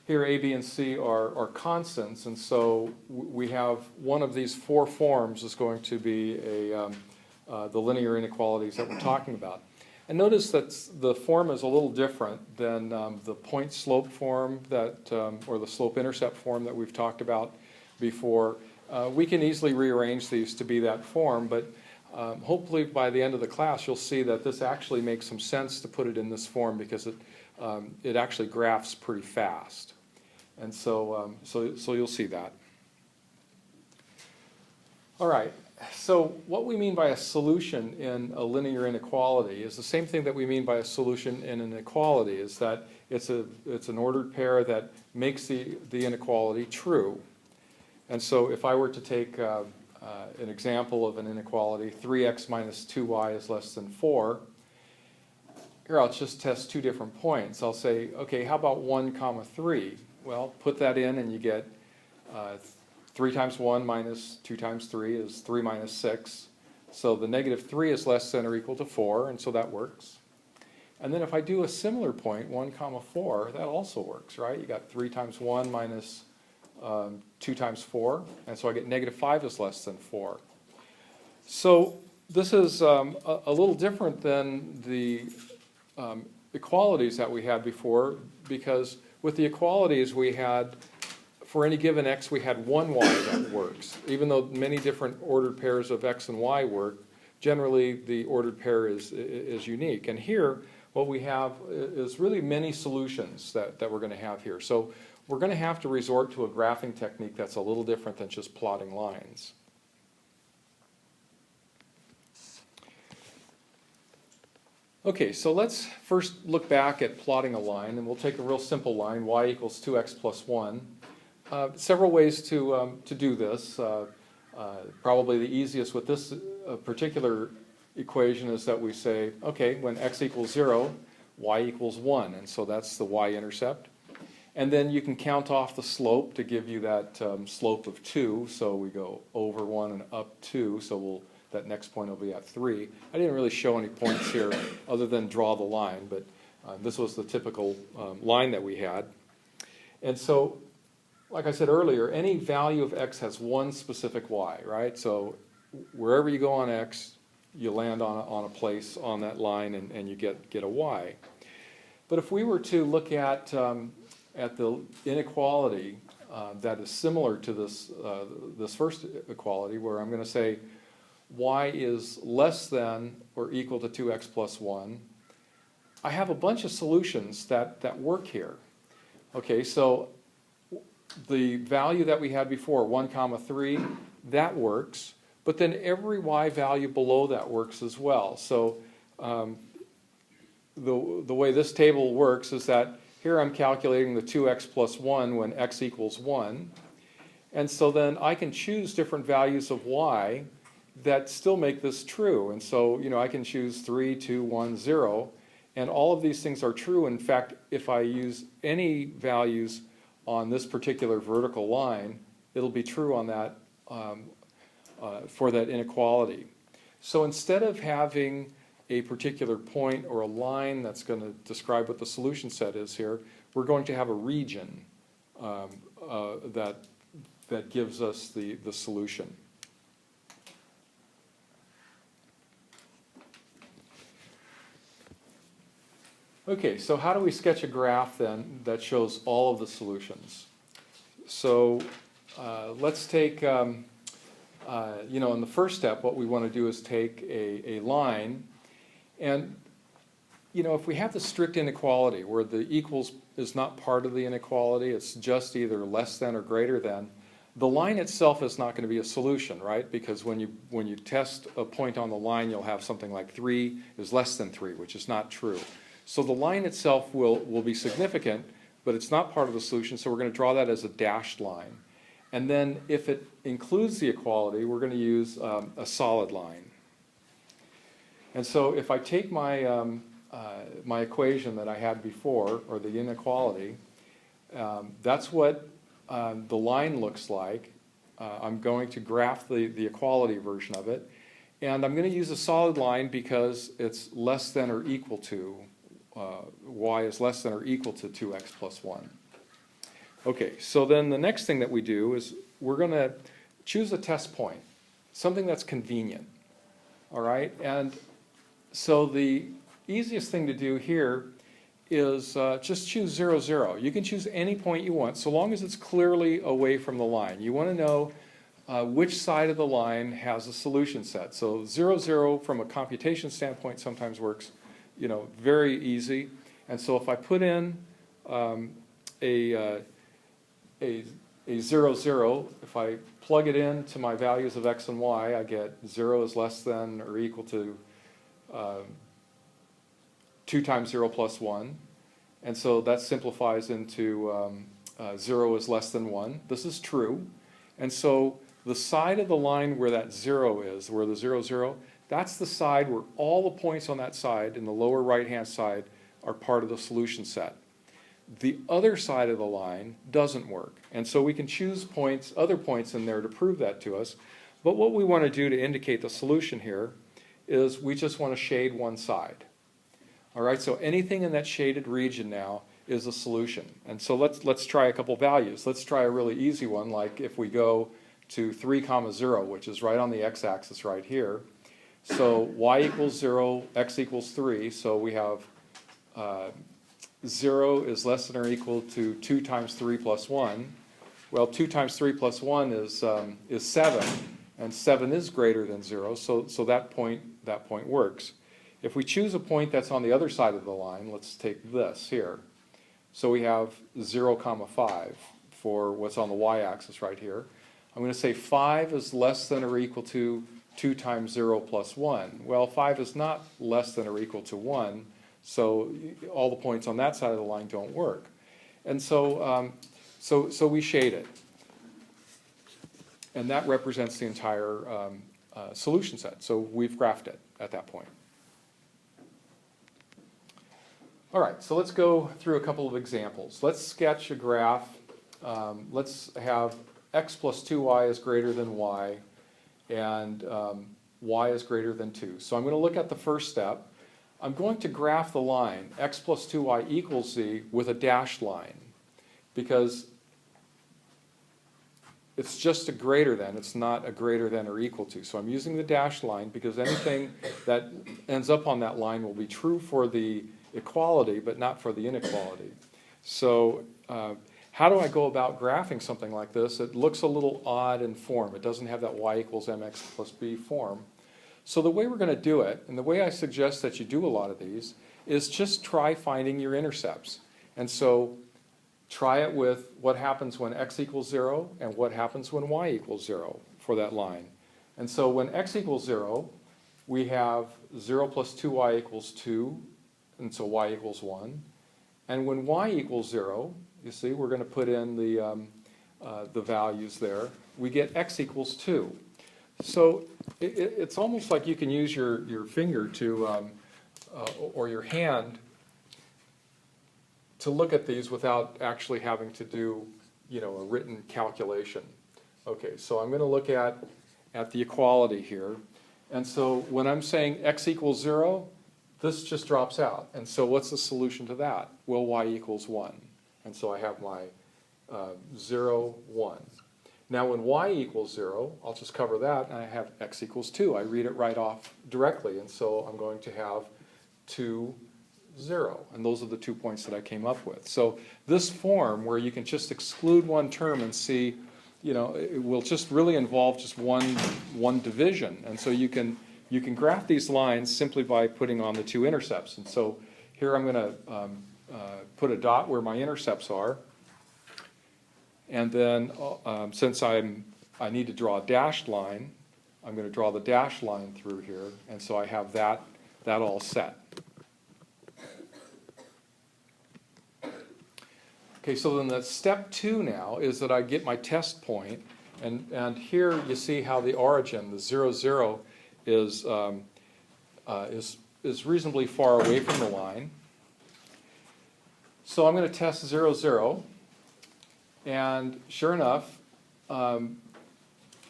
here A, B, and C are constants, and so we have one of these four forms is going to be the linear inequalities that we're talking about. And notice that the form is a little different than the point-slope form that, or the slope-intercept form that we've talked about before. We can easily rearrange these to be that form, but hopefully by the end of the class you'll see that this actually makes some sense to put it in this form because it actually graphs pretty fast. And so you'll see that. All right. So what we mean by a solution in a linear inequality is the same thing that we mean by a solution in an inequality, is that it's an ordered pair that makes the inequality true. And so if I were to take an example of an inequality, 3x minus 2y is less than 4, here I'll just test two different points. I'll say, okay, how about 1 comma 3? Well, put that in and you get 3 times 1 minus 2 times 3 is 3 minus 6. So the negative 3 is less than or equal to 4, and so that works. And then if I do a similar point, 1 comma 4, that also works, right? You got 3 times 1 minus 2 times 4, and so I get negative 5 is less than 4. So this is a little different than the equalities that we had before, because with the equalities we had, for any given x, we had one y that works. Even though many different ordered pairs of x and y work, generally the ordered pair is unique. And here, what we have is really many solutions that we're going to have here. So we're going to have to resort to a graphing technique that's a little different than just plotting lines. Okay, so let's first look back at plotting a line, and we'll take a real simple line, y equals 2x plus 1. Several ways to do this. Probably the easiest with this particular equation is that we say, okay, when x equals 0, y equals 1, and so that's the y-intercept. And then you can count off the slope to give you that slope of 2, so we go over 1 and up 2, so that next point will be at 3. I didn't really show any points here other than draw the line, but this was the typical line that we had. And so, like I said earlier, any value of x has one specific y, right? So wherever you go on x, you land on a place on that line and you get a y. But if we were to look at the inequality that is similar to this first equality, where I'm going to say y is less than or equal to 2x plus 1, I have a bunch of solutions that work here. Okay, so the value that we had before, 1 comma 3, that works, but then every y value below that works as well. So the way this table works is that here I'm calculating the 2x plus 1 when x equals 1, and so then I can choose different values of y that still make this true. And so, you know, I can choose 3, 2, 1, 0, and all of these things are true. In fact, if I use any values on this particular vertical line, it'll be true on that for that inequality. So instead of having a particular point or a line that's going to describe what the solution set is here, we're going to have a region that gives us the solution. Okay, so how do we sketch a graph then that shows all of the solutions? So let's take, you know, in the first step, what we want to do is take a line, and, you know, if we have the strict inequality where the equals is not part of the inequality, it's just either less than or greater than, the line itself is not going to be a solution, right? Because when you test a point on the line, you'll have something like 3 is less than 3, which is not true. So the line itself will be significant, but it's not part of the solution, so we're going to draw that as a dashed line. And then if it includes the equality, we're going to use a solid line. And so if I take my, my equation that I had before, or the inequality, that's what the line looks like. I'm going to graph the equality version of it. And I'm going to use a solid line because it's less than or equal to, y is less than or equal to 2x plus 1. Okay, so then the next thing that we do is we're going to choose a test point, something that's convenient, all right? And so the easiest thing to do here is just choose 0, 0. You can choose any point you want, so long as it's clearly away from the line. You want to know which side of the line has a solution set. So 0, 0 from a computation standpoint sometimes works, you know, very easy. And so if I put in a 0, 0, if I plug it in to my values of x and y, I get 0 is less than or equal to 2 times 0 plus 1. And so that simplifies into 0 is less than 1. This is true. And so the side of the line where that 0 is, where the 0, 0, that's the side where all the points on that side in the lower right-hand side are part of the solution set. The other side of the line doesn't work. And so we can choose points, other points in there to prove that to us. But what we want to do to indicate the solution here is we just want to shade one side. All right, so anything in that shaded region now is a solution. And so let's try a couple values. Let's try a really easy one, like if we go to 3, 0, which is right on the x-axis right here. So y equals 0, x equals 3, so we have 0 is less than or equal to 2 times 3 plus 1. Well, 2 times 3 plus 1 is 7, and 7 is greater than 0, so that point works. If we choose a point that's on the other side of the line, let's take this here. So we have 0, 5 for what's on the y-axis right here. I'm going to say 5 is less than or equal to 2 times 0 plus 1. Well, 5 is not less than or equal to 1, so all the points on that side of the line don't work. And so, so we shade it. And that represents the entire solution set. So we've graphed it at that point. All right, so let's go through a couple of examples. Let's sketch a graph. Let's have x plus 2y is greater than y, and y is greater than 2. So I'm going to look at the first step. I'm going to graph the line x plus 2y equals z with a dashed line, because it's just a greater than, it's not a greater than or equal to. So I'm using the dashed line because anything that ends up on that line will be true for the equality, but not for the inequality. So how do I go about graphing something like this? It looks a little odd in form. It doesn't have that y equals mx plus b form. So the way we're going to do it, and the way I suggest that you do a lot of these, is just try finding your intercepts. And so try it with what happens when x equals 0 and what happens when y equals 0 for that line. And so when x equals 0, we have 0 plus 2y equals 2, and so y equals 1. And when y equals 0, you see, we're going to put in the values there. We get x equals 2. So it's almost like you can use your finger to, or your hand to look at these without actually having to do, you know, a written calculation. Okay, so I'm going to look at the equality here. And so when I'm saying x equals 0, this just drops out. And so what's the solution to that? Well, y equals 1. And so I have my 0, 1. Now when y equals 0, I'll just cover that, and I have x equals 2. I read it right off directly, and so I'm going to have 2, 0. And those are the 2 points that I came up with. So this form, where you can just exclude one term and see, you know, it will just really involve just one division. And so you can graph these lines simply by putting on the 2 intercepts. And so here I'm going to put a dot where my intercepts are. And then since I need to draw a dashed line, I'm going to draw the dashed line through here. And so I have that all set. Okay, so then the step 2 now is that I get my test point. And here you see how the origin, the 0, 0, is reasonably far away from the line. So I'm going to test 0, 0. And sure enough,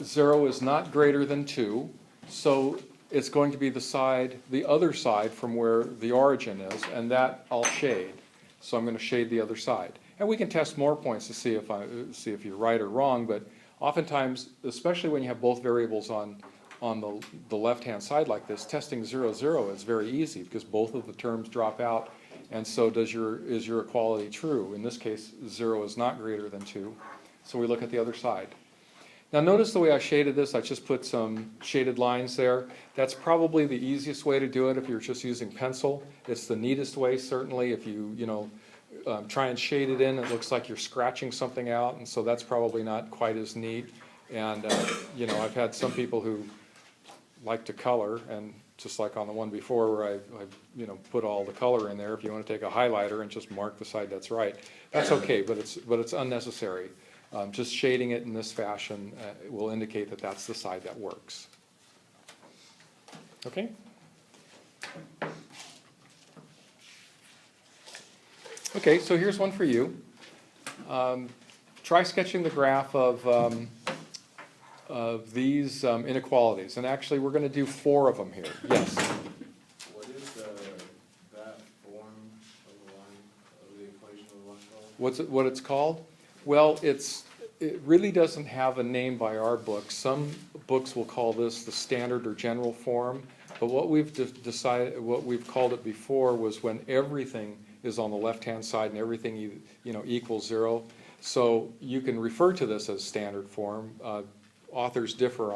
0 is not greater than 2. So it's going to be the other side from where the origin is, and that I'll shade. So I'm going to shade the other side. And we can test more points to see if you're right or wrong, but oftentimes, especially when you have both variables on the left-hand side like this, testing 0, 0 is very easy because both of the terms drop out, and so is your equality true. In this case, 0 is not greater than 2, so we look at the other side. Now notice the way I shaded this. I just put some shaded lines there. That's probably the easiest way to do it if you're just using pencil. It's the neatest way, certainly. If you try and shade it in, it looks like you're scratching something out, and so that's probably not quite as neat. And I've had some people who like to color, and just like on the one before where I put all the color in there. If you want to take a highlighter and just mark the side that's right, that's okay, but it's unnecessary. Just shading it in this fashion will indicate that that's the side that works. Okay? Okay, so here's one for you. Try sketching the graph of these inequalities. And actually, we're going to do 4 of them here. Yes? What is that form of the line, of the equation of the line called? What it's called? Well, it really doesn't have a name by our book. Some books will call this the standard or general form, but what we've decided, what we've called it before, was when everything is on the left-hand side and everything equals 0. So you can refer to this as standard form. Authors differ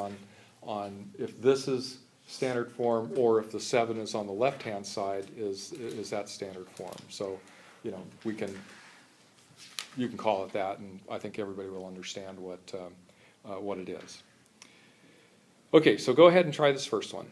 on if this is standard form or if the 7 is on the left-hand side is that standard form. So you can call it that, and I think everybody will understand what it is. Okay, so go ahead and try this first one.